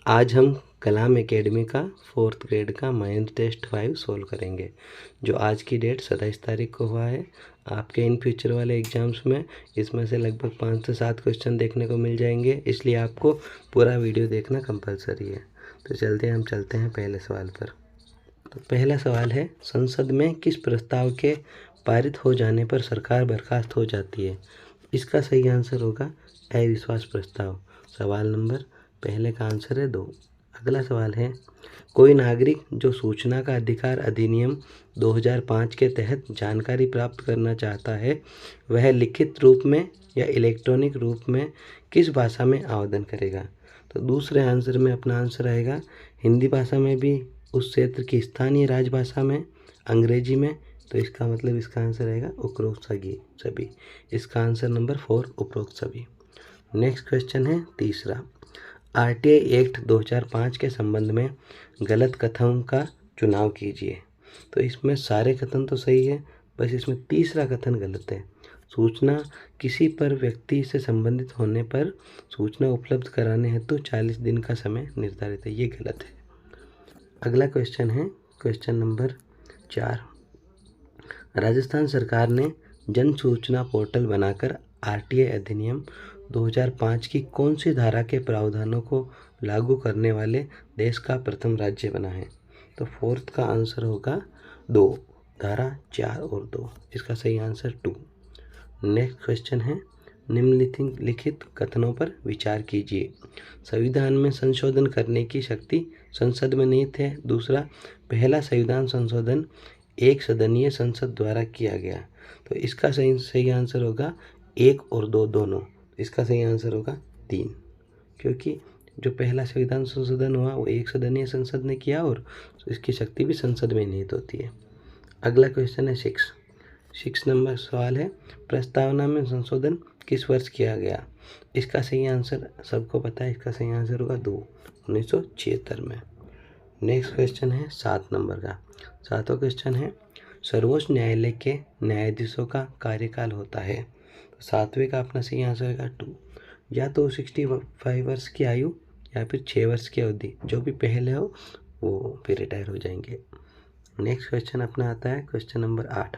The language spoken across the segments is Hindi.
आज हम कलाम एकेडमी का 4th ग्रेड का माइंड टेस्ट 5 सोल्व करेंगे, जो आज की डेट 27 तारीख को हुआ है। आपके इन फ्यूचर वाले एग्जाम्स में इसमें से लगभग 5 से 7 क्वेश्चन देखने को मिल जाएंगे, इसलिए आपको पूरा वीडियो देखना कंपलसरी है। तो हम चलते हैं पहले सवाल पर। तो पहला सवाल है, संसद में किस प्रस्ताव के पारित हो जाने पर सरकार बर्खास्त हो जाती है? इसका सही आंसर होगा अविश्वास प्रस्ताव। सवाल नंबर पहले का आंसर है 2। अगला सवाल है, कोई नागरिक जो सूचना का अधिकार अधिनियम 2005 के तहत जानकारी प्राप्त करना चाहता है, वह लिखित रूप में या इलेक्ट्रॉनिक रूप में किस भाषा में आवेदन करेगा? तो दूसरे आंसर में अपना आंसर आएगा हिंदी भाषा में भी, उस क्षेत्र की स्थानीय राजभाषा में, अंग्रेजी में। तो इसका मतलब इसका आंसर आएगा उपरोक्त सभी। इसका आंसर नंबर 4 उपरोक्त सभी। नेक्स्ट क्वेश्चन है तीसरा, आरटीआई एक्ट 2005 के संबंध में गलत कथनों का चुनाव कीजिए। तो इसमें सारे कथन तो सही है, बस इसमें तीसरा कथन गलत है। सूचना किसी पर व्यक्ति से संबंधित होने पर सूचना उपलब्ध कराने हेतु 40 दिन का समय निर्धारित है, ये गलत है। अगला क्वेश्चन है क्वेश्चन नंबर 4। राजस्थान सरकार ने जन सूचना पोर्टल बनाकर आरटीआई अधिनियम 2005 की कौन सी धारा के प्रावधानों को लागू करने वाले देश का प्रथम राज्य बना है? तो 4th का आंसर होगा 2, धारा 4 और 2। इसका सही आंसर 2। नेक्स्ट क्वेश्चन है, निम्नलिखित कथनों पर विचार कीजिए। संविधान में संशोधन करने की शक्ति संसद में निहित है। दूसरा, पहला संविधान संशोधन एक सदनीय संसद द्वारा किया गया। तो इसका सही आंसर होगा 1 और 2 दोनों। इसका सही आंसर होगा 3, क्योंकि जो पहला संविधान संशोधन हुआ वो एक सदनीय संसद ने किया और इसकी शक्ति भी संसद में निहित होती है। अगला क्वेश्चन है 6 नंबर सवाल है, प्रस्तावना में संशोधन किस वर्ष किया गया? इसका सही आंसर सबको पता है, इसका सही आंसर होगा 2, 1976 में। नेक्स्ट क्वेश्चन है 7 नंबर का। 7वां क्वेश्चन है, सर्वोच्च न्यायालय के न्यायाधीशों का कार्यकाल होता है। तो 7वें का अपना सही आंसर होगा 2, या तो 65 वर्ष की आयु या फिर 6 वर्ष की अवधि, जो भी पहले हो वो फिर रिटायर हो जाएंगे। नेक्स्ट क्वेश्चन अपना आता है क्वेश्चन नंबर 8।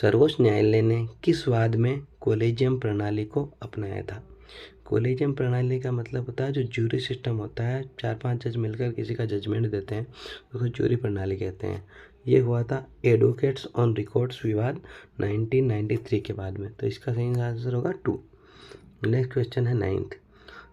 सर्वोच्च न्यायालय ने किस वाद में कोलेजियम प्रणाली को अपनाया था? कोलेजियम प्रणाली का मतलब होता है जो ज्यूरी सिस्टम होता है, 4-5 जज मिलकर किसी का जजमेंट देते हैं, उसको ज्यूरी प्रणाली कहते हैं। ये हुआ था एडवोकेट्स ऑन रिकॉर्ड्स विवाद 1993 के बाद में। तो इसका सही आंसर होगा 2। नेक्स्ट क्वेश्चन है 9th।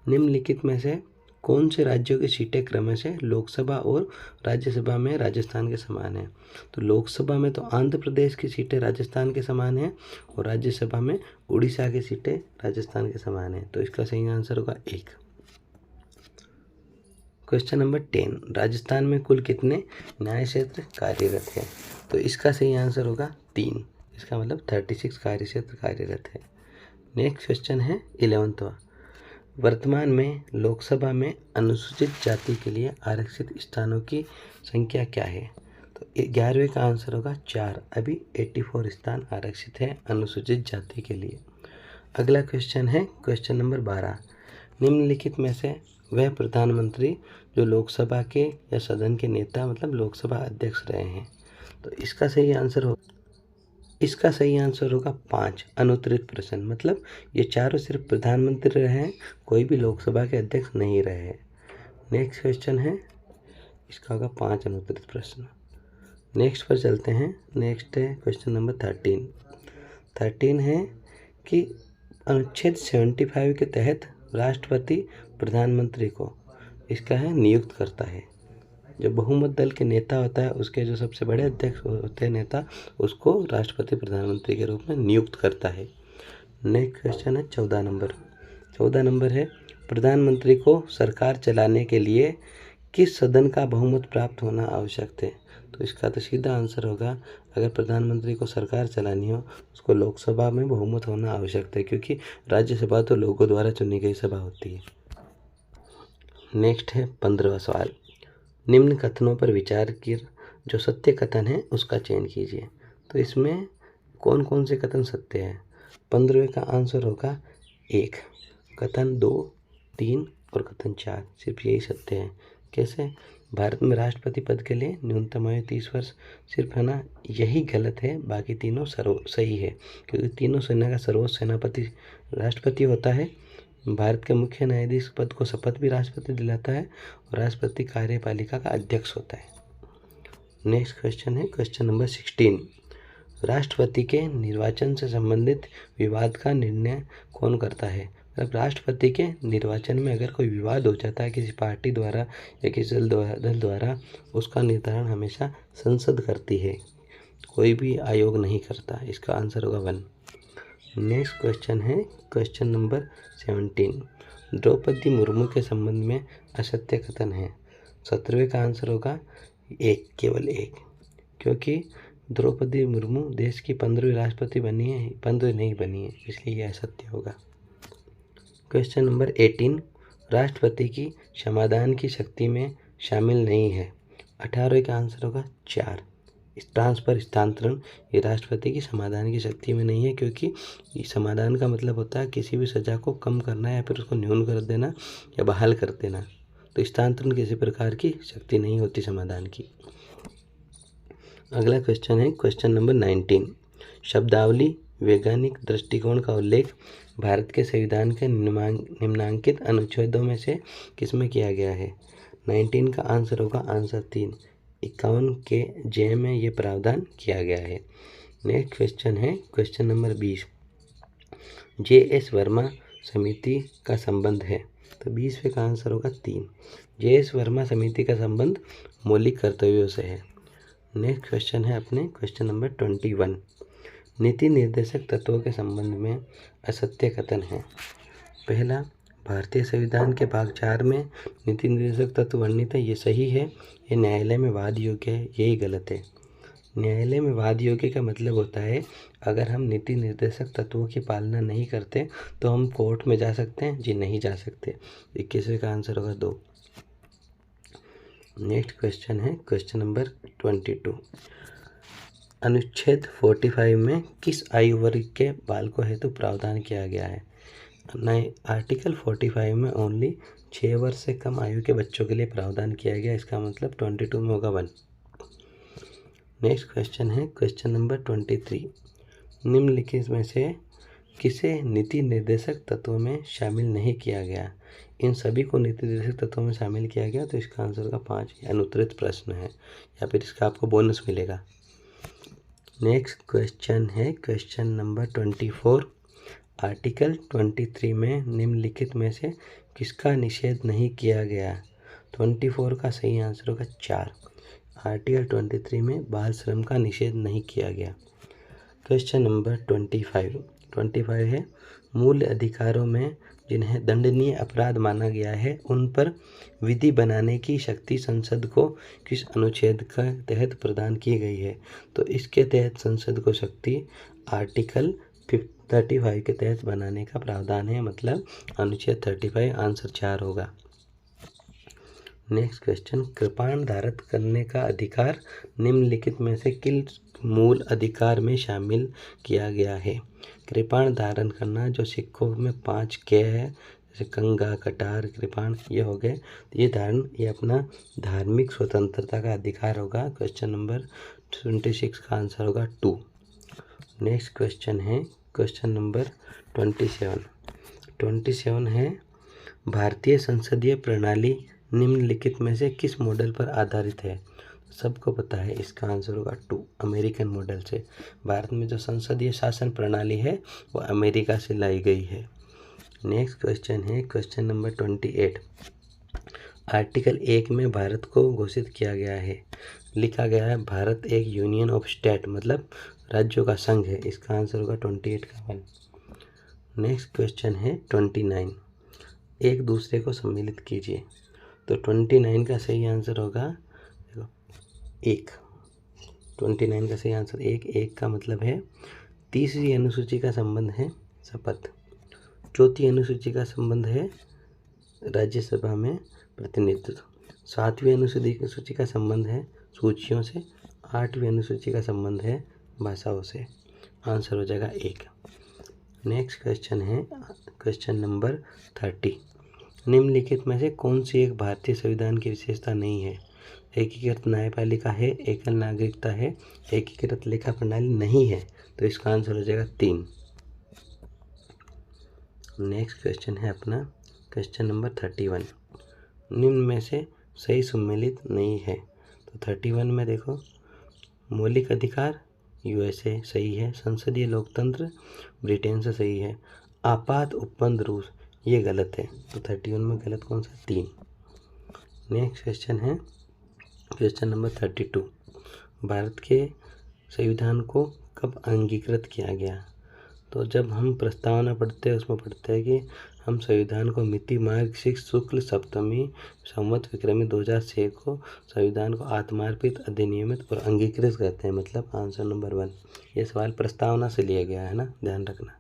निम्नलिखित में से कौन से राज्यों की सीटें क्रमशः लोकसभा और राज्यसभा में राजस्थान के समान है? तो लोकसभा में तो आंध्र प्रदेश की सीटें राजस्थान के समान है और राज्यसभा में उड़ीसा की सीटें राजस्थान के समान है। तो इसका सही आंसर होगा 1। क्वेश्चन नंबर 10, राजस्थान में कुल कितने न्याय क्षेत्र कार्यरत है? तो इसका सही आंसर होगा 3। इसका मतलब 36 कार्य क्षेत्र कार्यरत है। नेक्स्ट क्वेश्चन है 11वां, वर्तमान में लोकसभा में अनुसूचित जाति के लिए आरक्षित स्थानों की संख्या क्या है? तो 11वें का आंसर होगा 4। अभी 84 स्थान आरक्षित है अनुसूचित जाति के लिए। अगला क्वेश्चन है क्वेश्चन नंबर 12। निम्नलिखित में से वह प्रधानमंत्री जो लोकसभा के या सदन के नेता मतलब लोकसभा अध्यक्ष रहे हैं? तो इसका सही आंसर होगा 5, अनुत्तरित प्रश्न। मतलब ये चारों सिर्फ प्रधानमंत्री रहे हैं, कोई भी लोकसभा के अध्यक्ष नहीं रहे हैं। नेक्स्ट क्वेश्चन है, इसका होगा 5 अनुत्तरित प्रश्न। नेक्स्ट पर चलते हैं। नेक्स्ट है क्वेश्चन नंबर 13 है कि अनुच्छेद 75 के तहत राष्ट्रपति प्रधानमंत्री को इसका है नियुक्त करता है। जो बहुमत दल के नेता होता है उसके जो सबसे बड़े अध्यक्ष होते हैं नेता, उसको राष्ट्रपति प्रधानमंत्री के रूप में नियुक्त करता है। नेक्स्ट क्वेश्चन है 14 नंबर है, प्रधानमंत्री को सरकार चलाने के लिए किस सदन का बहुमत प्राप्त होना आवश्यक है? तो इसका तो सीधा आंसर होगा, अगर प्रधानमंत्री को सरकार चलानी हो उसको लोकसभा में बहुमत होना आवश्यक है, क्योंकि राज्यसभा तो लोगों द्वारा चुनी गई सभा होती है। नेक्स्ट है 15वां सवाल, निम्न कथनों पर विचार कर जो सत्य कथन है उसका चयन कीजिए। तो इसमें कौन कौन से कथन सत्य हैं? 15वें का आंसर होगा 1, कथन 2 3 और कथन 4, सिर्फ यही सत्य है। कैसे? भारत में राष्ट्रपति पद के लिए न्यूनतम आयु 30 वर्ष, सिर्फ है ना यही गलत है, बाकी तीनों सही है, क्योंकि तीनों सेना का सर्वोच्च सेनापति राष्ट्रपति होता है। भारत के मुख्य न्यायाधीश पद को शपथ भी राष्ट्रपति दिलाता है और राष्ट्रपति कार्यपालिका का अध्यक्ष होता है। नेक्स्ट क्वेश्चन है क्वेश्चन नंबर 16। राष्ट्रपति के निर्वाचन से संबंधित विवाद का निर्णय कौन करता है? मतलब राष्ट्रपति के निर्वाचन में अगर कोई विवाद हो जाता है किसी पार्टी द्वारा या किसी दल द्वारा, उसका निर्धारण हमेशा संसद करती है, कोई भी आयोग नहीं करता। इसका आंसर होगा 1। नेक्स्ट क्वेश्चन है क्वेश्चन नंबर 17। द्रौपदी मुर्मू के संबंध में असत्य कथन है। 17वें का आंसर होगा 1, केवल 1, क्योंकि द्रौपदी मुर्मू देश की 15वीं राष्ट्रपति बनी है, 15वीं नहीं बनी है, इसलिए यह असत्य होगा। Question number 18। राष्ट्रपति की क्षमादान की शक्ति में शामिल नहीं है। 18वें का आंसर होगा 4, ट्रांसफर स्थानांतरण, ये राष्ट्रपति की समाधान की शक्ति में नहीं है, क्योंकि समाधान का मतलब होता है किसी भी सज़ा को कम करना या फिर उसको न्यून कर देना या बहाल कर देना। तो स्थानांतरण किसी प्रकार की शक्ति नहीं होती समाधान की। अगला क्वेश्चन है क्वेश्चन नंबर 19। शब्दावली वैज्ञानिक दृष्टिकोण का उल्लेख भारत के संविधान के निम्नांकित अनुच्छेदों में से किसमें किया गया है? 19 का आंसर होगा आंसर 3, 51 के जे में ये प्रावधान किया गया है। नेक्स्ट क्वेश्चन है क्वेश्चन नंबर 20। JS वर्मा समिति का संबंध है, तो 20वें का आंसर होगा 3। JS वर्मा समिति का संबंध मौलिक कर्तव्यों से है। नेक्स्ट क्वेश्चन है अपने क्वेश्चन नंबर 21। नीति निर्देशक तत्वों के संबंध में असत्य कथन है। पहला, भारतीय संविधान के भाग 4 में नीति निर्देशक तत्व वर्णित है, ये सही है, ये न्यायालय में वाद योग्य है, यही गलत है। न्यायालय में वाद योग्य का मतलब होता है अगर हम नीति निर्देशक तत्वों की पालना नहीं करते तो हम कोर्ट में जा सकते हैं, जी नहीं जा सकते। 21वें का आंसर होगा 2। नेक्स्ट क्वेश्चन है क्वेश्चन नंबर 22। अनुच्छेद 45 में किस आयु वर्ग के बालकों हेतु प्रावधान किया गया है? आर्टिकल 45 में ओनली 6 वर्ष से कम आयु के बच्चों के लिए प्रावधान किया गया, इसका मतलब 22 में होगा 1। नेक्स्ट क्वेश्चन है क्वेश्चन नंबर 23। निम्नलिखित में से किसे नीति निर्देशक तत्वों में शामिल नहीं किया गया? इन सभी को नीति निर्देशक तत्वों में शामिल किया गया, तो इसका आंसर होगा 5। अनुत्तरित प्रश्न है या फिर इसका आपको बोनस मिलेगा। नेक्स्ट क्वेश्चन है क्वेश्चन नंबर 24। आर्टिकल 23 में निम्नलिखित में से किसका निषेध नहीं किया गया? 24 का सही आंसर होगा 4। आर्टिकल 23 में बाल श्रम का निषेध नहीं किया गया। क्वेश्चन नंबर 25 है मूल अधिकारों में जिन्हें दंडनीय अपराध माना गया है उन पर विधि बनाने की शक्ति संसद को किस अनुच्छेद के तहत प्रदान की गई है? तो इसके तहत संसद को शक्ति आर्टिकल 35 के तहत बनाने का प्रावधान है, मतलब अनुच्छेद 35, आंसर 4 होगा। नेक्स्ट क्वेश्चन, कृपाण धारण करने का अधिकार निम्नलिखित में से किस मूल अधिकार में शामिल किया गया है? कृपाण धारण करना, जो सिक्कों में 5 के है, जैसे कंगा, कटार, कृपाण, ये हो गए, ये ये अपना धार्मिक स्वतंत्रता का अधिकार होगा। क्वेश्चन नंबर 26 का आंसर होगा 2। नेक्स्ट क्वेश्चन है क्वेश्चन नंबर 27 है भारतीय संसदीय प्रणाली निम्नलिखित में से किस मॉडल पर आधारित है? सबको पता है, इसका आंसर होगा 2, अमेरिकन मॉडल से। भारत में जो संसदीय शासन प्रणाली है वो अमेरिका से लाई गई है। नेक्स्ट क्वेश्चन है क्वेश्चन नंबर 28। आर्टिकल 1 में भारत को घोषित किया गया है, लिखा गया है भारत एक यूनियन ऑफ स्टेट, मतलब राज्यों का संघ है, इसका आंसर होगा 28 का 1। नेक्स्ट क्वेश्चन है 29। एक दूसरे को सम्मिलित कीजिए, तो 29 का सही आंसर होगा 1। 29 का सही आंसर 1 का मतलब है तीसरी अनुसूची का संबंध है शपथ, चौथी अनुसूची का संबंध है राज्यसभा में प्रतिनिधित्व, 7वीं अनुसूची का संबंध है सूचियों से, 8वीं अनुसूची का संबंध है भाषाओं से, आंसर हो जाएगा 1। नेक्स्ट क्वेश्चन है क्वेश्चन नंबर 30। निम्नलिखित में से कौन सी एक भारतीय संविधान की विशेषता नहीं है? एकीकृत न्यायपालिका है, एकल नागरिकता है, एकीकृत लेखा प्रणाली नहीं है। तो इसका आंसर हो जाएगा 3। नेक्स्ट क्वेश्चन है अपना क्वेश्चन नंबर 31। निम्न में से सही सम्मिलित नहीं है। तो 31 में देखो, मौलिक अधिकार यूएसए सही है, संसदीय लोकतंत्र ब्रिटेन से सही है, आपात उपबंध रूस ये गलत है। तो 31 में गलत कौन सा? 3। नेक्स्ट क्वेश्चन है क्वेश्चन नंबर 32। भारत के संविधान को कब अंगीकृत किया गया? तो जब हम प्रस्तावना पढ़ते हैं उसमें पढ़ते हैं कि हम संविधान को मिति मार्ग 6 शुक्ल सप्तमी संवत विक्रमी 2006 को संविधान को आत्मार्पित, अधिनियमित और अंगीकृत करते हैं। मतलब आंसर नंबर 1। ये सवाल प्रस्तावना से लिया गया है ना, ध्यान रखना।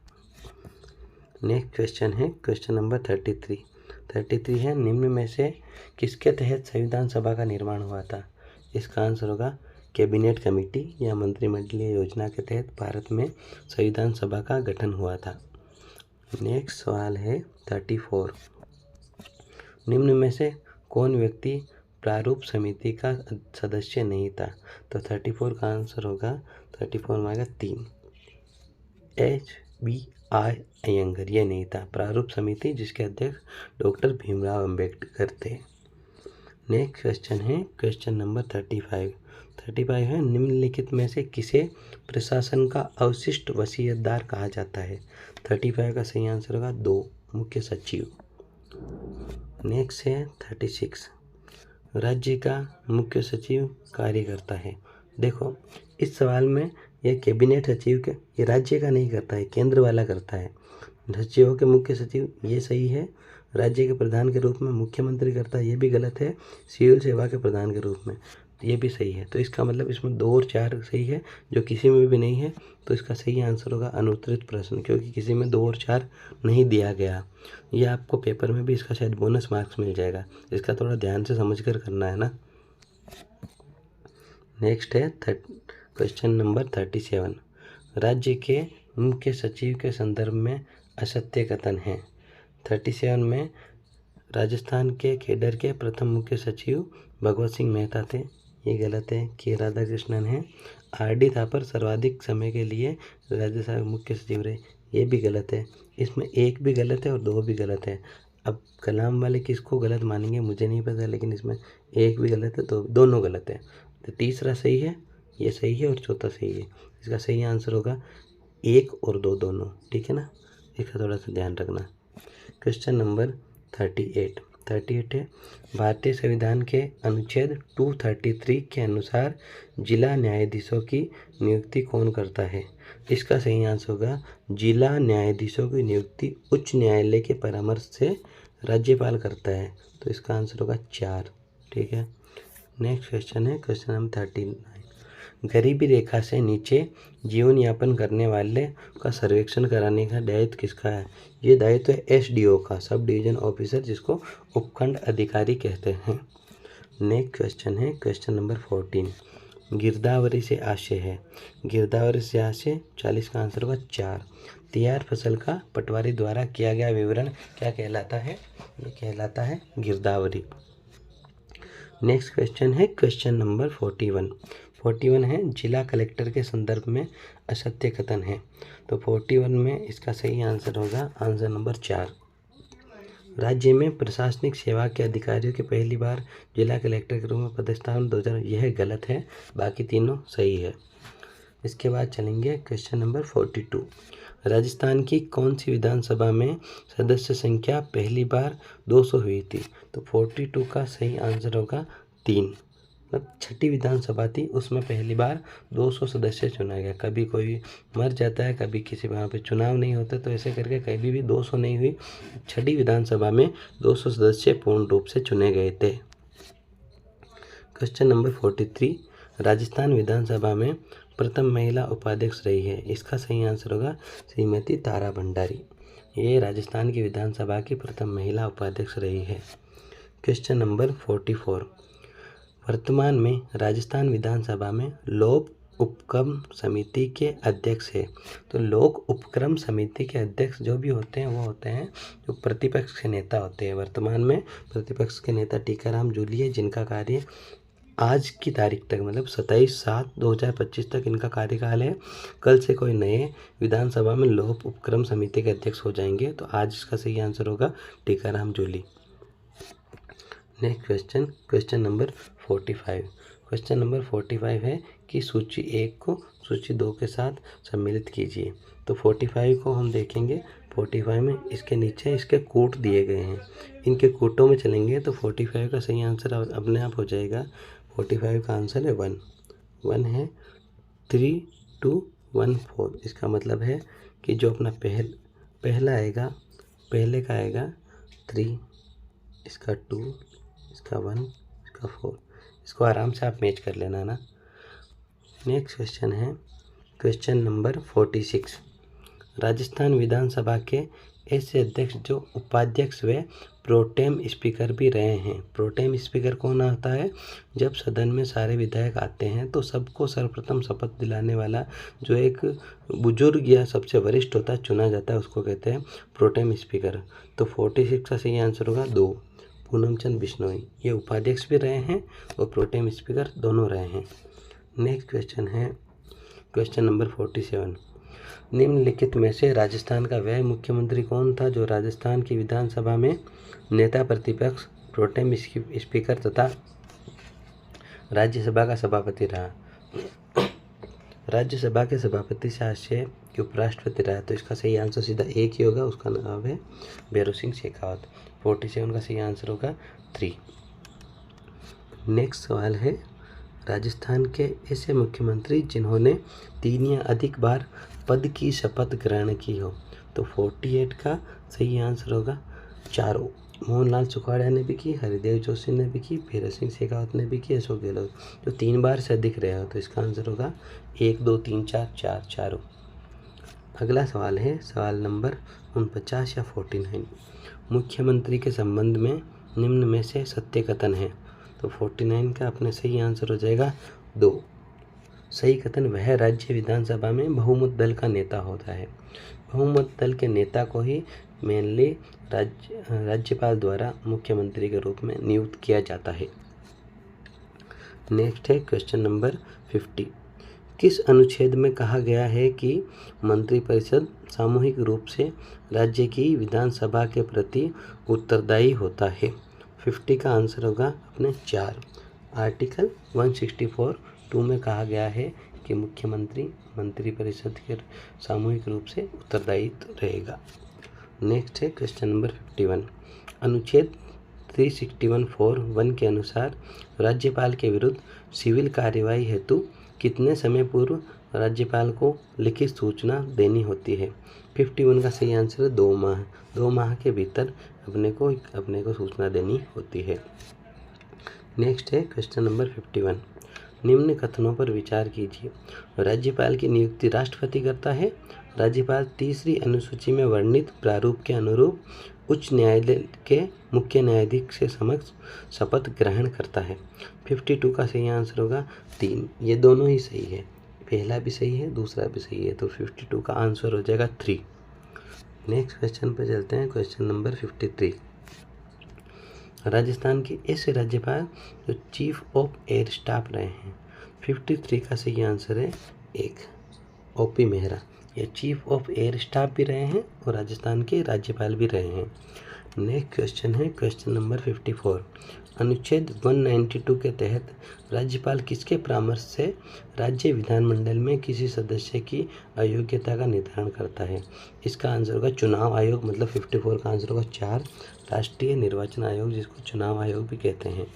नेक्स्ट क्वेश्चन है क्वेश्चन नंबर 33 है, निम्न में से किसके तहत संविधान सभा का निर्माण हुआ था? इसका आंसर होगा कैबिनेट कमेटी या मंत्रिमंडलीय योजना के तहत भारत में संविधान सभा का गठन हुआ था। नेक्स्ट सवाल है 34। निम्न में से कौन व्यक्ति प्रारूप समिति का सदस्य नहीं था? तो 34 का आंसर होगा 34 में आएगा 3। HBI अयंगर ये नहीं था। प्रारूप समिति जिसके अध्यक्ष डॉक्टर भीमराव अंबेडकर थे। नेक्स्ट क्वेश्चन है क्वेश्चन नंबर 35 है, निम्नलिखित में से किसे प्रशासन का अवशिष्ट वसीयतदार कहा जाता है? 35 का सही आंसर होगा 2, मुख्य सचिव। नेक्स्ट है 36। राज्य का मुख्य सचिव कार्य करता है। देखो इस सवाल में यह कैबिनेट सचिव के ये राज्य का नहीं करता है, केंद्र वाला करता है। सचिवों के मुख्य सचिव ये सही है। राज्य के प्रधान के रूप में मुख्यमंत्री करता है, ये भी गलत है। सिविल सेवा के प्रधान के रूप में ये भी सही है। तो इसका मतलब इसमें 2 और 4 सही है, जो किसी में भी नहीं है। तो इसका सही आंसर होगा अनुत्तरित प्रश्न, क्योंकि किसी में 2 और 4 नहीं दिया गया। ये आपको पेपर में भी इसका शायद बोनस मार्क्स मिल जाएगा। इसका थोड़ा ध्यान से समझ कर करना है ना। नेक्स्ट है क्वेश्चन नंबर 37। राज्य के मुख्य सचिव के संदर्भ में असत्य कथन है। 37 में राजस्थान के खेडर के प्रथम मुख्य सचिव भगवत सिंह मेहता थे, ये गलत है। के राधाकृष्णन है। RD थापर सर्वाधिक समय के लिए राज्यसभा के मुख्य सचिव रहे, ये भी गलत है। इसमें 1 भी गलत है और 2 भी गलत है। अब कलाम वाले किसको गलत मानेंगे मुझे नहीं पता, लेकिन इसमें 1 भी गलत है तो दोनों गलत है। तो तीसरा सही है, ये सही है और चौथा सही है। इसका सही आंसर होगा 1 और 2 दोनों, ठीक है ना। इसका थोड़ा सा ध्यान रखना। क्वेश्चन नंबर 38 है, भारतीय संविधान के अनुच्छेद 233 के अनुसार जिला न्यायाधीशों की नियुक्ति कौन करता है? इसका सही आंसर होगा जिला न्यायाधीशों की नियुक्ति उच्च न्यायालय के परामर्श से राज्यपाल करता है। तो इसका आंसर होगा 4, ठीक है। नेक्स्ट क्वेश्चन है क्वेश्चन नंबर 39। गरीबी रेखा से नीचे जीवन यापन करने वाले का सर्वेक्षण कराने का दायित्व किसका है? ये दायित्व है SDO का, सब डिवीजन ऑफिसर, जिसको उपखंड अधिकारी कहते हैं। नेक्स्ट क्वेश्चन है क्वेश्चन नंबर 14। गिरदावरी से आशय है। गिरदावरी से आशय 40 का आंसर होगा 4। तैयार फसल का पटवारी द्वारा किया गया विवरण क्या कहलाता है? ये कहलाता है गिरदावरी। नेक्स्ट क्वेश्चन है क्वेश्चन नंबर 41 है, जिला कलेक्टर के संदर्भ में असत्य कथन है। तो 41 में इसका सही आंसर होगा आंसर नंबर 4। राज्य में प्रशासनिक सेवा के अधिकारियों के पहली बार जिला कलेक्टर के रूप में पदस्थापना 2000, यह गलत है, बाकी तीनों सही है। इसके बाद चलेंगे क्वेश्चन नंबर 42। राजस्थान की कौन सी विधानसभा में सदस्य संख्या पहली बार 200 हुई थी? तो 42 का सही आंसर होगा 3। मतलब 6ठी विधानसभा थी, उसमें पहली बार 200 सदस्य चुना गया। कभी कोई मर जाता है, कभी किसी वहाँ पे चुनाव नहीं होता, तो ऐसे करके कभी भी 200 नहीं हुई। 6ठी विधानसभा में 200 सदस्य पूर्ण रूप से चुने गए थे। Question number 43। राजस्थान विधानसभा में प्रथम महिला उपाध्यक्ष रही है। इसका सही आंसर होगा श्रीमती तारा भंडारी। ये राजस्थान की विधानसभा की प्रथम महिला उपाध्यक्ष रही है। Question number 44। वर्तमान में राजस्थान विधानसभा में लोक उपक्रम समिति के अध्यक्ष है। तो लोक उपक्रम समिति के अध्यक्ष जो भी होते हैं वो होते हैं जो प्रतिपक्ष के नेता होते हैं। वर्तमान में प्रतिपक्ष के नेता टीकाराम जूली है, जिनका कार्य आज की तारीख तक मतलब 27/7/2025 तक इनका कार्यकाल है। कल से कोई नए विधानसभा में लोक उपक्रम समिति के अध्यक्ष हो जाएंगे। तो आज इसका सही आंसर होगा Tikaram Jully. Next question, question number 45। Question number 45 है कि सूची 1 को सूची 2 के साथ सम्मिलित कीजिए। तो 45 को हम देखेंगे। 45 में इसके नीचे इसके कूट दिए गए हैं, इनके कूटों में चलेंगे तो 45 का सही आंसर अपने आप हो जाएगा। 45 का आंसर है 1 1 है 3 2 1 4। इसका मतलब है कि जो अपना पहला आएगा, पहले का आएगा 3, इसका 2, इसका 1, इसका 4। इसको आराम से आप मैच कर लेना ना। नेक्स्ट क्वेश्चन है क्वेश्चन नंबर 46। राजस्थान विधानसभा के ऐसे अध्यक्ष जो उपाध्यक्ष व प्रोटेम स्पीकर भी रहे हैं। प्रोटेम स्पीकर कौन होता है? जब सदन में सारे विधायक आते हैं तो सबको सर्वप्रथम शपथ दिलाने वाला जो एक बुजुर्ग या सबसे वरिष्ठ होता है चुना जाता है, उसको कहते हैं प्रोटेम स्पीकर। तो 46 का सही आंसर होगा 2, पूनमचंद बिश्नोई। ये उपाध्यक्ष भी रहे हैं और प्रोटेम स्पीकर दोनों रहे हैं। नेक्स्ट क्वेश्चन है क्वेश्चन नंबर 47। निम्नलिखित में से राजस्थान का वह मुख्यमंत्री कौन था जो राजस्थान की विधानसभा में नेता प्रतिपक्ष, प्रोटेम स्पीकर तथा राज्यसभा का सभापति रहा? राज्यसभा के सभापति शास्य के उपराष्ट्रपति रहा। तो इसका सही आंसर सीधा एक ही होगा, उसका नाम है भैरों सिंह शेखावत। 47 का सही आंसर होगा 3। नेक्स्ट सवाल है राजस्थान के ऐसे मुख्यमंत्री जिन्होंने 3 या अधिक बार पद की शपथ ग्रहण की हो। तो 48 का सही आंसर होगा 4। मोहनलाल सुखाड़िया ने भी की, हरिदेव जोशी ने भी की, भैरों सिंह शेखावत ने भी की, अशोक गहलोत। तो 3 बार से अधिक रहे हो तो इसका आंसर होगा 1 2 3 4 4 चारों। अगला सवाल है सवाल नंबर 49 या 49। मुख्यमंत्री के संबंध में निम्न में से सत्य कथन है। तो 49 का अपने सही आंसर हो जाएगा 2। सही कथन वह राज्य विधानसभा में बहुमत दल का नेता होता है। बहुमत दल के नेता को ही मेनली राज्यपाल द्वारा मुख्यमंत्री के रूप में नियुक्त किया जाता है। नेक्स्ट है क्वेश्चन नंबर 50। किस अनुच्छेद में कहा गया है कि मंत्रिपरिषद सामूहिक रूप से राज्य की विधानसभा के प्रति उत्तरदायी होता है? 50 का आंसर होगा अपने 4। आर्टिकल 164(2) में कहा गया है कि मुख्यमंत्री मंत्रिपरिषद के सामूहिक रूप से उत्तरदायी रहेगा। नेक्स्ट है क्वेश्चन नंबर 51। अनुच्छेद 361(1) के अनुसार राज्यपाल के विरुद्ध सिविल कार्यवाही हेतु कितने समय पूर्व राज्यपाल को लिखित सूचना देनी होती है? 51 का सही आंसर है 2 माह। 2 माह के भीतर अपने को सूचना देनी होती है। नेक्स्ट है क्वेश्चन नंबर 51। निम्न कथनों पर विचार कीजिए। राज्यपाल की नियुक्ति राष्ट्रपति करता है। राज्यपाल तीसरी अनुसूची में वर्णित प्रारूप के अनुरूप उच्च न्यायालय के मुख्य न्यायाधीश के समक्ष शपथ ग्रहण करता है। 52 का सही आंसर होगा 3। ये दोनों ही सही है, पहला भी सही है दूसरा भी सही है। तो 52 का आंसर हो जाएगा 3। नेक्स्ट क्वेश्चन पे चलते हैं क्वेश्चन नंबर 53। राजस्थान के ऐसे राज्यपाल जो चीफ ऑफ एयर स्टाफ रहे हैं। 53 का सही आंसर है 1 OP मेहरा। ये चीफ ऑफ एयर स्टाफ भी रहे हैं और राजस्थान के राज्यपाल भी रहे हैं। नेक्स्ट क्वेश्चन है क्वेश्चन नंबर 54। अनुच्छेद 192 के तहत राज्यपाल किसके परामर्श से राज्य विधानमंडल में किसी सदस्य की अयोग्यता का निर्धारण करता है? इसका आंसर होगा चुनाव आयोग। मतलब 54 का आंसर होगा 4 राष्ट्रीय निर्वाचन आयोग, जिसको चुनाव आयोग भी कहते हैं।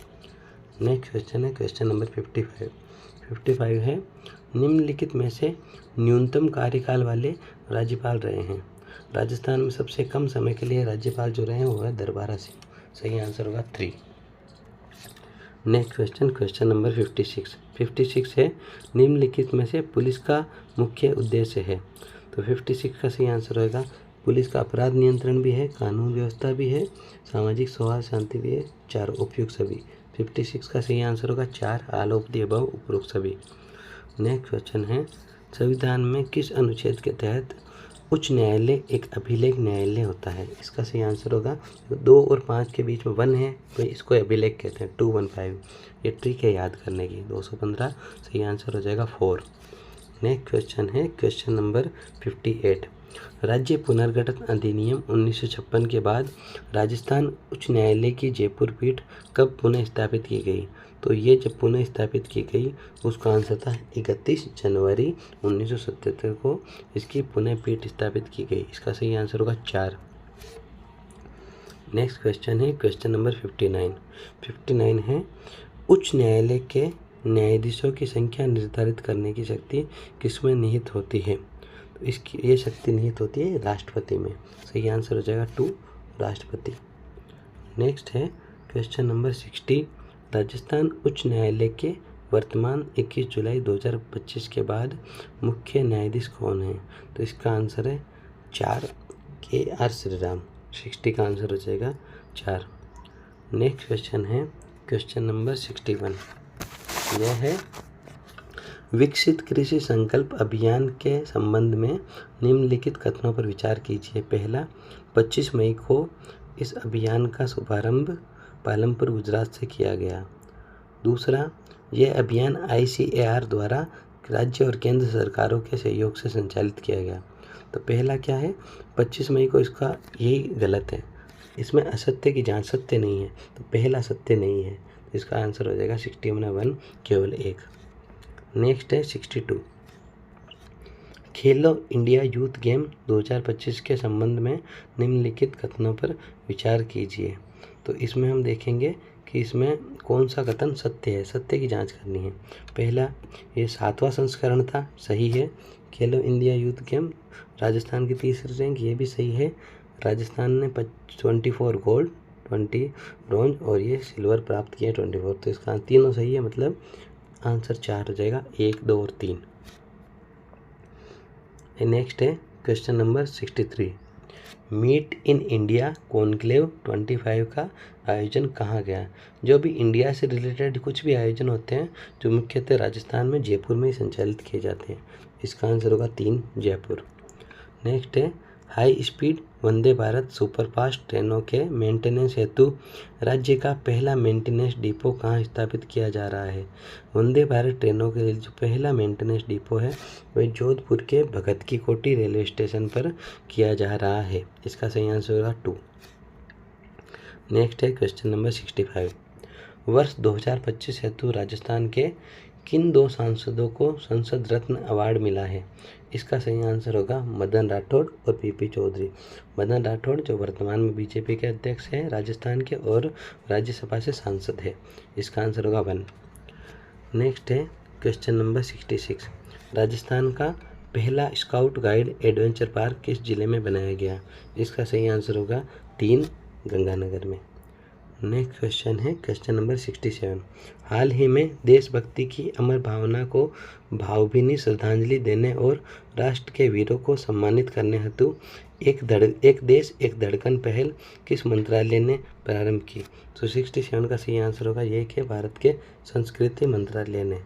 नेक्स्ट क्वेश्चन है क्वेश्चन नंबर 55 है निम्नलिखित में से न्यूनतम कार्यकाल वाले राज्यपाल रहे हैं। राजस्थान में सबसे कम समय के लिए राज्यपाल जो रहे हैं वो है दरबारा सिंह। सही आंसर होगा 3। नेक्स्ट क्वेश्चन नंबर 56 है निम्नलिखित में से पुलिस का मुख्य उद्देश्य है। तो 56 का सही आंसर होगा पुलिस का अपराध नियंत्रण भी है, कानून व्यवस्था भी है, सामाजिक सौहार्द शांति भी है, 4 उपयुक्त सभी। 56 का सही आंसर होगा 4 ऑल ऑफ द अबव उपरोक्त सभी। नेक्स्ट क्वेश्चन है, संविधान में किस अनुच्छेद के तहत उच्च न्यायालय एक अभिलेख न्यायालय होता है? इसका सही आंसर होगा 2 और 5 के बीच में 1 है तो इसको अभिलेख कहते हैं, 215। ये ट्रिक है याद करने की। 215 सही आंसर हो जाएगा 4। नेक्स्ट क्वेश्चन है क्वेश्चन नंबर 58। राज्य पुनर्गठन अधिनियम 1956 के बाद राजस्थान उच्च न्यायालय की जयपुर पीठ कब पुनः स्थापित की गई? तो ये जब पुनः स्थापित की गई उसका आंसर था 31 जनवरी 1977 को इसकी पुनः पीठ स्थापित की गई। इसका सही आंसर होगा 4। नेक्स्ट क्वेश्चन है क्वेश्चन नंबर 59 है, उच्च न्यायालय के न्यायाधीशों की संख्या निर्धारित करने की शक्ति किसमें निहित होती है? तो इसकी ये शक्ति निहित होती है राष्ट्रपति में। सही आंसर हो जाएगा 2, राष्ट्रपति। नेक्स्ट है क्वेश्चन नंबर 60। राजस्थान उच्च न्यायालय के वर्तमान 21 जुलाई 2025 के बाद मुख्य न्यायाधीश कौन है? तो इसका आंसर है 4 KR श्रीराम। 60 का आंसर हो जाएगा 4। नेक्स्ट क्वेश्चन है क्वेश्चन नंबर 61। यह है, विकसित कृषि संकल्प अभियान के संबंध में निम्नलिखित कथनों पर विचार कीजिए। पहला, 25 मई को इस अभियान का शुभारंभ पालमपुर गुजरात से किया गया। दूसरा, यह अभियान ICAR द्वारा राज्य और केंद्र सरकारों के सहयोग से संचालित किया गया। तो पहला क्या है, 25 मई को, इसका यही गलत है, इसमें असत्य की जांच सत्य नहीं है, तो पहला सत्य नहीं है। तो इसका आंसर हो जाएगा 60 में 1 केवल 1। नेक्स्ट है 62। खेलो इंडिया यूथ गेम 2025 के संबंध में निम्नलिखित कथनों पर विचार कीजिए। तो इसमें हम देखेंगे कि इसमें कौन सा कथन सत्य है, सत्य की जांच करनी है। पहला, ये 7वां संस्करण था, सही है। खेलो इंडिया यूथ गेम राजस्थान की तीसरी रैंक, ये भी सही है। राजस्थान ने 24 गोल्ड, 20 ब्रॉन्ज और ये सिल्वर प्राप्त किया 24। तो इसका तीनों सही है, मतलब आंसर 4 हो जाएगा, 1, 2 और 3। नेक्स्ट है question number 63। Meet in India conclave 25 का आयोजन कहाँ गया? जो भी इंडिया से रिलेटेड कुछ भी आयोजन होते हैं जो मुख्यतः राजस्थान में जयपुर में ही संचालित किए जाते हैं। इसका आंसर होगा 3, जयपुर। नेक्स्ट है, high speed Vande Bharat superfast ट्रेनों के मेंटेनेंस हेतु राज्य का पहला मेंटेनेंस डिपो कहाँ स्थापित किया जा रहा है? वंदे भारत ट्रेनों के लिए जो पहला मेंटेनेंस डिपो है वह जोधपुर के भगत की कोठी रेलवे स्टेशन पर किया जा रहा है। इसका सही आंसर होगा 2। नेक्स्ट है क्वेश्चन नंबर 65। वर्ष 2025 हेतु राजस्थान के किन 2 सांसदों को संसद रत्न अवार्ड मिला है? इसका सही आंसर होगा मदन राठौड़ और PP चौधरी। मदन राठौड़ जो वर्तमान में BJP के अध्यक्ष हैं राजस्थान के और राज्यसभा से सांसद है। इसका आंसर होगा 1। नेक्स्ट है क्वेश्चन नंबर 66। राजस्थान का पहला स्काउट गाइड एडवेंचर पार्क किस जिले में बनाया गया? इसका सही आंसर होगा 3, गंगानगर में। नेक्स्ट क्वेश्चन है क्वेश्चन नंबर 67। हाल ही में देशभक्ति की अमर भावना को भावभीनी श्रद्धांजलि देने और राष्ट्र के वीरों को सम्मानित करने हेतु एक देश एक धड़कन पहल किस मंत्रालय ने प्रारंभ की? तो 67 का सही आंसर होगा ये कि भारत के संस्कृति मंत्रालय ने।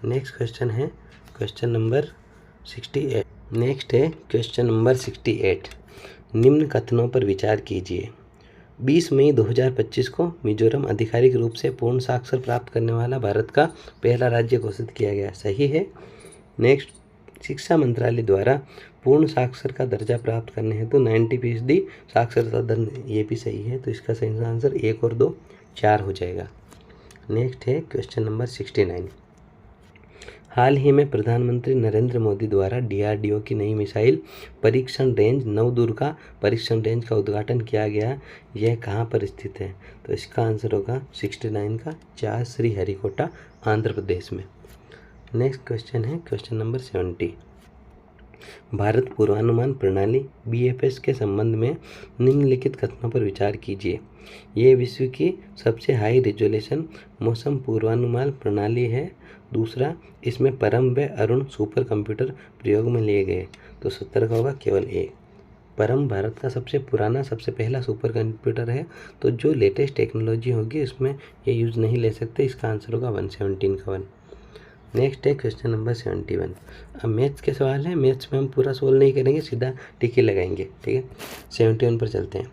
नेक्स्ट क्वेश्चन है क्वेश्चन नंबर 68। नेक्स्ट है क्वेश्चन नंबर 68। निम्न कथनों पर विचार कीजिए। 20 मई 2025 को मिजोरम आधिकारिक रूप से पूर्ण साक्षर प्राप्त करने वाला भारत का पहला राज्य घोषित किया गया, सही है। नेक्स्ट, शिक्षा मंत्रालय द्वारा पूर्ण साक्षर का दर्जा प्राप्त करने हेतु 90% साक्षरता दर, ये भी सही है। तो इसका सही आंसर 1 और 2 4 हो जाएगा। नेक्स्ट है क्वेश्चन नंबर 69। हाल ही में प्रधानमंत्री नरेंद्र मोदी द्वारा DRDO की नई मिसाइल परीक्षण रेंज नवदुर्गा परीक्षण रेंज का उद्घाटन किया गया, यह कहाँ पर स्थित है? तो इसका आंसर होगा 69 का 4, श्रीहरिकोटा, आंध्र प्रदेश में। नेक्स्ट क्वेश्चन है क्वेश्चन नंबर 70। भारत पूर्वानुमान प्रणाली BFS के संबंध में निम्नलिखित कथनों पर विचार कीजिए। ये विश्व की सबसे हाई रिजोल्यूशन मौसम पूर्वानुमान प्रणाली है। दूसरा, इसमें परम व अरुण सुपर कंप्यूटर प्रयोग में लिए गए। तो 70 का होगा केवल 1। परम भारत का सबसे पुराना सबसे पहला सुपर कंप्यूटर है, तो जो लेटेस्ट टेक्नोलॉजी होगी उसमें ये यूज़ नहीं ले सकते। इसका आंसर होगा 117 का 1। नेक्स्ट है क्वेश्चन नंबर 71। अब मैथ्स के सवाल है, मैथ्स में हम पूरा सोल्व नहीं करेंगे, सीधा टिक लगाएंगे, ठीक है। 71 पर चलते हैं।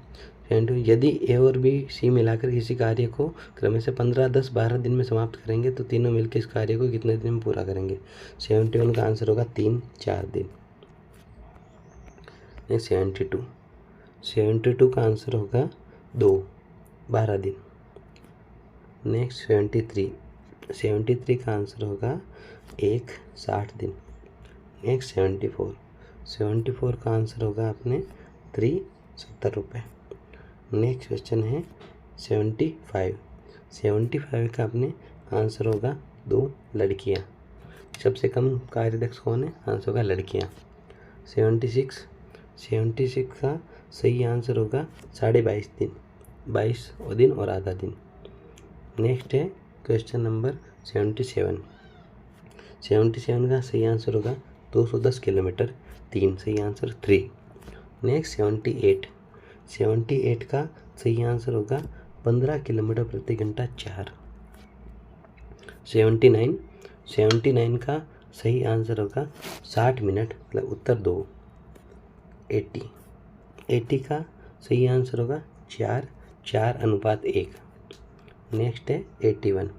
71, यदि ए और बी सी मिलाकर किसी कार्य को क्रम से 15, 10, 12 दिन में समाप्त करेंगे तो तीनों मिलकर इस कार्य को कितने दिन में पूरा करेंगे। 71 का आंसर होगा 3-4 दिन। नेक्स्ट 72, 72 का आंसर होगा 2-12 दिन। नेक्स्ट 73, 73 का आंसर होगा 1-60 दिन। नेक्स्ट 74, 74 का आंसर होगा अपने 70 रुपये। नेक्स्ट क्वेश्चन है 75, 75 का अपने आंसर होगा 2 लड़कियां। सबसे कम कार्यदक्ष कौन है, आंसर होगा लड़कियां। 76, 76 का सही आंसर होगा 22.5 दिन, 22 दिन और आधा दिन। नेक्स्ट है क्वेश्चन नंबर 77, 77 का सही आंसर होगा 210 किलोमीटर, 3 सही आंसर 3। नेक्स्ट 78, 78 का सही आंसर होगा 15 किलोमीटर प्रति घंटा 4। 79, 79 का सही आंसर होगा 60 मिनट, मतलब उत्तर 2। 80, 80 का सही आंसर होगा 4:1। नेक्स्ट है 81,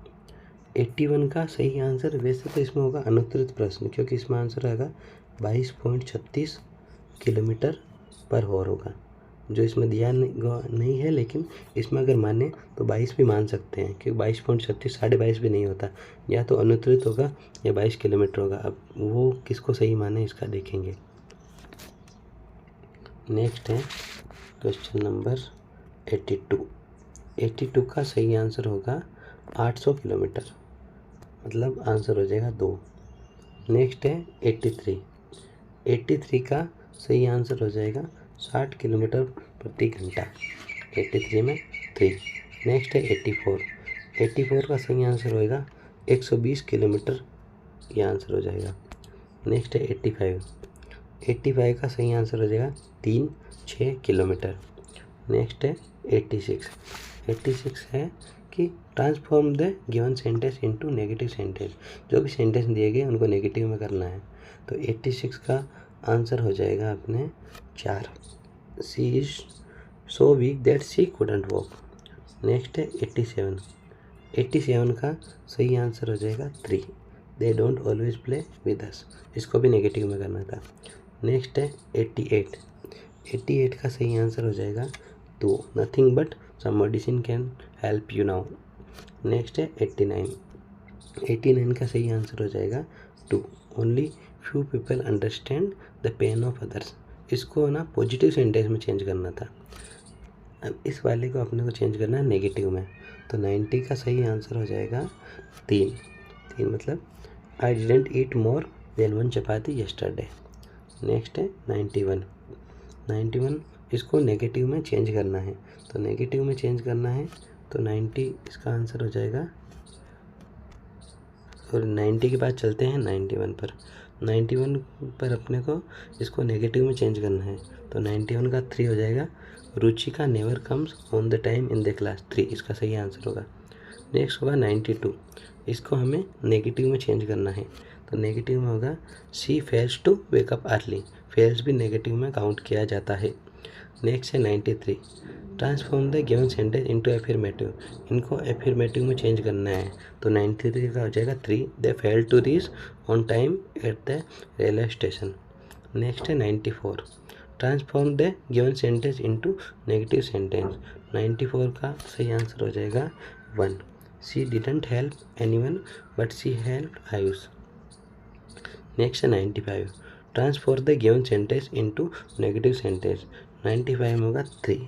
81 का सही आंसर, वैसे तो इसमें होगा अनुत्तरित प्रश्न, क्योंकि इसमें आंसर आएगा 22.36 किलोमीटर पर आवर होगा, जो इसमें दिया नहीं है, लेकिन इसमें अगर माने तो 22 भी मान सकते हैं, क्योंकि 22.36 22.5 भी नहीं होता, या तो अनुत्तरित होगा या 22 किलोमीटर होगा। अब वो किसको सही माने इसका देखेंगे। नेक्स्ट है क्वेश्चन नंबर 82, 82 का सही आंसर होगा 800 किलोमीटर, मतलब आंसर हो जाएगा 2। नेक्स्ट है 83, 83 का सही आंसर हो जाएगा 60 किलोमीटर प्रति घंटा, 83 में 3। नेक्स्ट है 84, 84 का सही आंसर होएगा 120 किलोमीटर, ये आंसर हो जाएगा। नेक्स्ट है 85, 85 का सही आंसर हो जाएगा 3-6 किलोमीटर। नेक्स्ट है 86, 86 है कि transform the given sentence into negative sentence, जो भी सेंटेंस दिए गए उनको नेगेटिव में करना है। तो 86 का आंसर हो जाएगा अपने 4। She is so weak that she couldn't walk. Next है 87, 87 का सही आंसर हो जाएगा 3। They don't always play with us, इसको भी नेगेटिव में करना था। नेक्स्ट है 88, 88 का सही आंसर हो जाएगा 2। Nothing but some medicine can help you now. Next है 89, 89 का सही आंसर हो जाएगा 2। Only few people understand the pain of others, इसको ना पॉजिटिव सेंटेंस में चेंज करना था। अब इस वाले को अपने को चेंज करना है नेगेटिव में, तो 90 का सही आंसर हो जाएगा 3, मतलब I didn't eat more than 1 chapati yesterday. Next है 91, 91 इसको नेगेटिव में चेंज करना है, तो नेगेटिव में चेंज करना है तो 90 इसका आंसर हो जाएगा। और 90 के बाद चलते हैं 91 पर। 91 पर अपने को इसको नेगेटिव में चेंज करना है, तो 91 का 3 हो जाएगा। Ruchika never comes on the time in the class, 3 इसका सही आंसर होगा। नेक्स्ट होगा 92, इसको हमें नेगेटिव में चेंज करना है, तो नेगेटिव में होगा she fails to wake up early, fails भी नेगेटिव में काउंट किया जाता है। नेक्स्ट है 93, transform the given sentence into affirmative, इनको एफर्मेटिव में चेंज करना है, तो 93 का हो जाएगा 3। They fail to reach on time at the railway station. Next है 94, transform the given sentence into negative sentence, 94 का सही आंसर हो जाएगा 1। She didn't help anyone but she helped Ayush. Next है 95, transform the given sentence into negative sentence, 95 में होगा 3।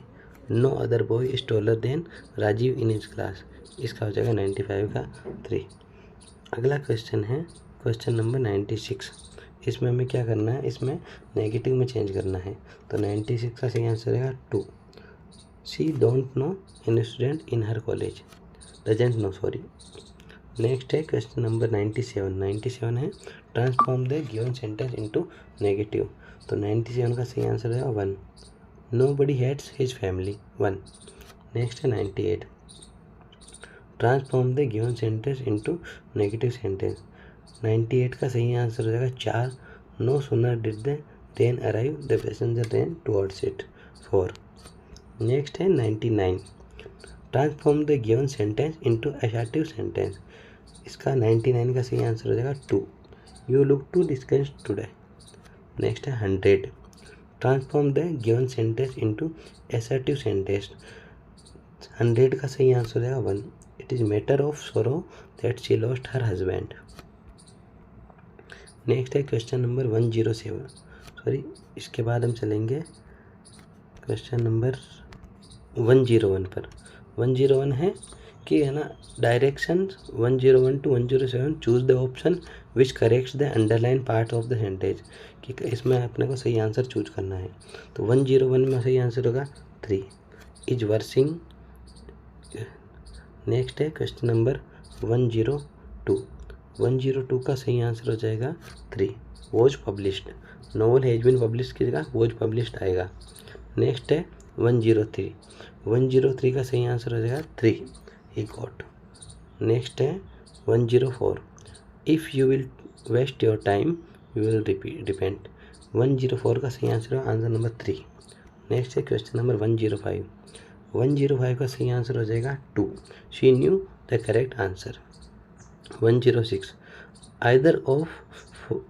No other boy is taller than Rajiv in his class, इसका हो जाएगा 95 का 3। अगला क्वेश्चन है क्वेश्चन नंबर 96, इसमें हमें क्या करना है, इसमें नेगेटिव में चेंज करना है, तो 96 का सही आंसर रहेगा 2। She don't know any student in her college, doesn't know, sorry. Next है क्वेश्चन नंबर 97, 97 है transform the given sentence into negative, तो 97 का सही आंसर रहेगा 1। Nobody hates his family, 1। Next है 98, transform the given sentence into negative sentence, 98 का सही आंसर हो जाएगा 4। No sooner did the train arrive the passenger train towards it 4। Next है 99। Transform the given sentence into assertive sentence. इसका 99 का सही आंसर हो जाएगा 2। You look to discuss today. Next है 100। Transform the given sentence into assertive sentence. 100 का सही आंसर हो जाएगा 1। इट इज़ मैटर ऑफ सोरो that she lost her husband. Next है क्वेश्चन नंबर 107। सॉरी, इसके बाद हम चलेंगे क्वेश्चन नंबर 101 पर। 101 है कि है ना, direction 101 to 107 choose the option which corrects the underline part of the sentence. कि इसमें अपने को सही आंसर चूज करना है। तो 101 में सही आंसर होगा 3 इज वर्सिंग। नेक्स्ट है क्वेश्चन नंबर 102। 102 का सही आंसर हो जाएगा 3 was published. Novel has been publish की जगह वॉज पब्लिश्ड आएगा। नेक्स्ट है 103। 103 का सही आंसर हो जाएगा 3 ही गॉट। नेक्स्ट है 104। If you will waste your time you will repent. 104 का सही आंसर है आंसर नंबर 3। नेक्स्ट है क्वेश्चन नंबर 105। 105 का सही आंसर हो जाएगा 2 she knew the correct answer. 106। Either of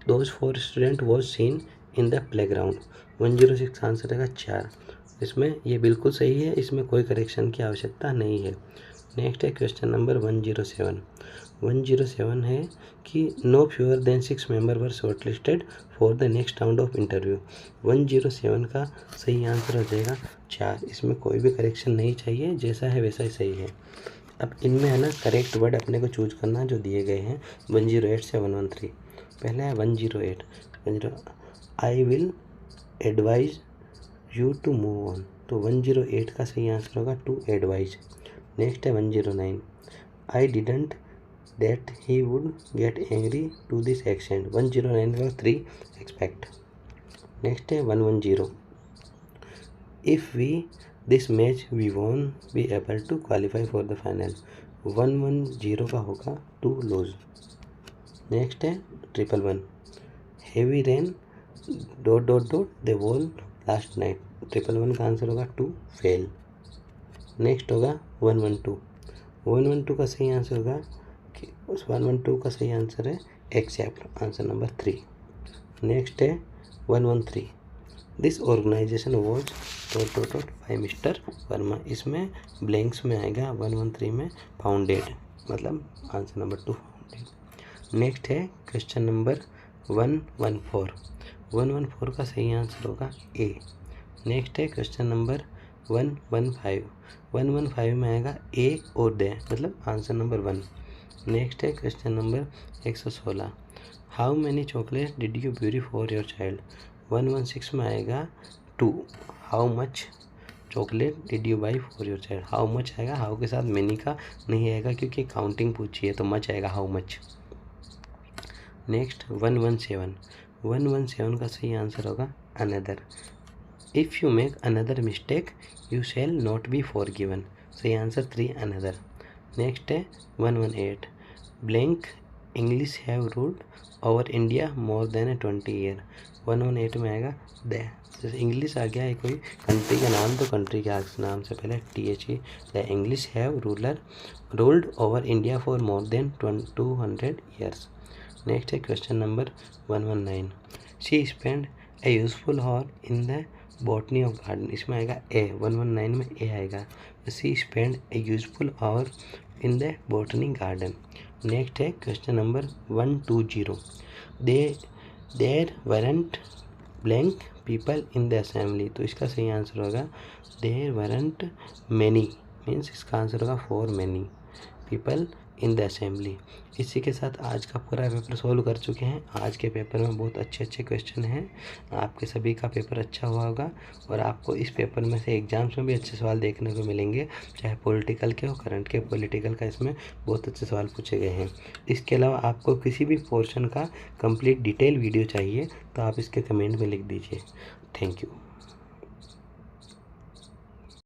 those 4 student was seen in the playground. 106 answer रहेगा 4। इसमें ये बिल्कुल सही है, इसमें कोई करेक्शन की आवश्यकता नहीं है। नेक्स्ट है क्वेश्चन नंबर 107। 107 है कि no fewer than 6 member were shortlisted for the next round of interview. 107 का सही आंसर हो जाएगा 4। इसमें कोई भी करेक्शन नहीं चाहिए, जैसा है वैसा ही सही है। अब इनमें है ना करेक्ट वर्ड अपने को चूज करना जो दिए गए हैं 108 से 113। पहले है 108। I will advise you to move on. तो 108 का सही आंसर होगा टू एडवाइज। नेक्स्ट है 109। I didn't that he would get angry to this extent. 109 का 3 एक्सपेक्ट। नेक्स्ट है 110। If we this match we won be able to qualify for the final. 110 का होगा टू लूज। नेक्स्ट है 111। Heavy rain dot dot dot the wall last night. 111 का आंसर होगा टू फेल। नेक्स्ट होगा 112। 112 का सही आंसर होगा कि उस 112 का सही आंसर है एक्सेप्ट, आंसर नंबर 3। नेक्स्ट है 113। This organisation was dot dot dot by mister Verma. इसमें ब्लैंक्स में आएगा 113 में फाउंडेड, मतलब आंसर नंबर 2 फाउंडेड। नेक्स्ट है क्वेश्चन नंबर 114। 114 का सही आंसर होगा ए। नेक्स्ट है क्वेश्चन नंबर 115। 115 में आएगा ए और दे, मतलब आंसर नंबर 1। नेक्स्ट है question number 116। How many chocolate did you ब्यूरी फॉर योर चाइल्ड। 116 में आएगा 2 how much chocolate did you by for your child. How much आएगा, हाउ के साथ मैनी का नहीं आएगा क्योंकि काउंटिंग पूछी है, तो मच आएगा हाउ मच। नेक्स्ट 117। 117 का सही आंसर होगा another. If you make another mistake you shall not be forgiven. सही आंसर 3 अनदर। नेक्स्ट है 118। Blank English have ruled over India more than 20 year. 118 में आएगा द। जैसे इंग्लिश आ गया है कोई कंट्री का नाम, तो कंट्री के नाम से पहले THE। The English have ruled over India for more than 200 years. Next है question number 119। She spend a useful hour in the botany of garden. इसमें आएगा ए। 119 में ए आएगा। She spend a useful hour in the botany garden. Next है question number 120। There weren't blank people in the assembly. तो इसका सही आंसर होगा देयर वरंट मैनी, मीन्स इसका आंसर होगा for many people in the assembly. इसी के साथ आज का पूरा पेपर सॉल्व कर चुके हैं। आज के पेपर में बहुत अच्छे अच्छे क्वेश्चन हैं। आपके सभी का पेपर अच्छा हुआ होगा और आपको इस पेपर में से एग्जाम्स में भी अच्छे सवाल देखने को मिलेंगे, चाहे पॉलिटिकल के हो, करंट के, पॉलिटिकल का इसमें बहुत अच्छे सवाल पूछे गए हैं। इसके अलावा आपको किसी भी पोर्शन का कंप्लीट डिटेल वीडियो चाहिए तो आप इसके कमेंट में लिख दीजिए। Thank you.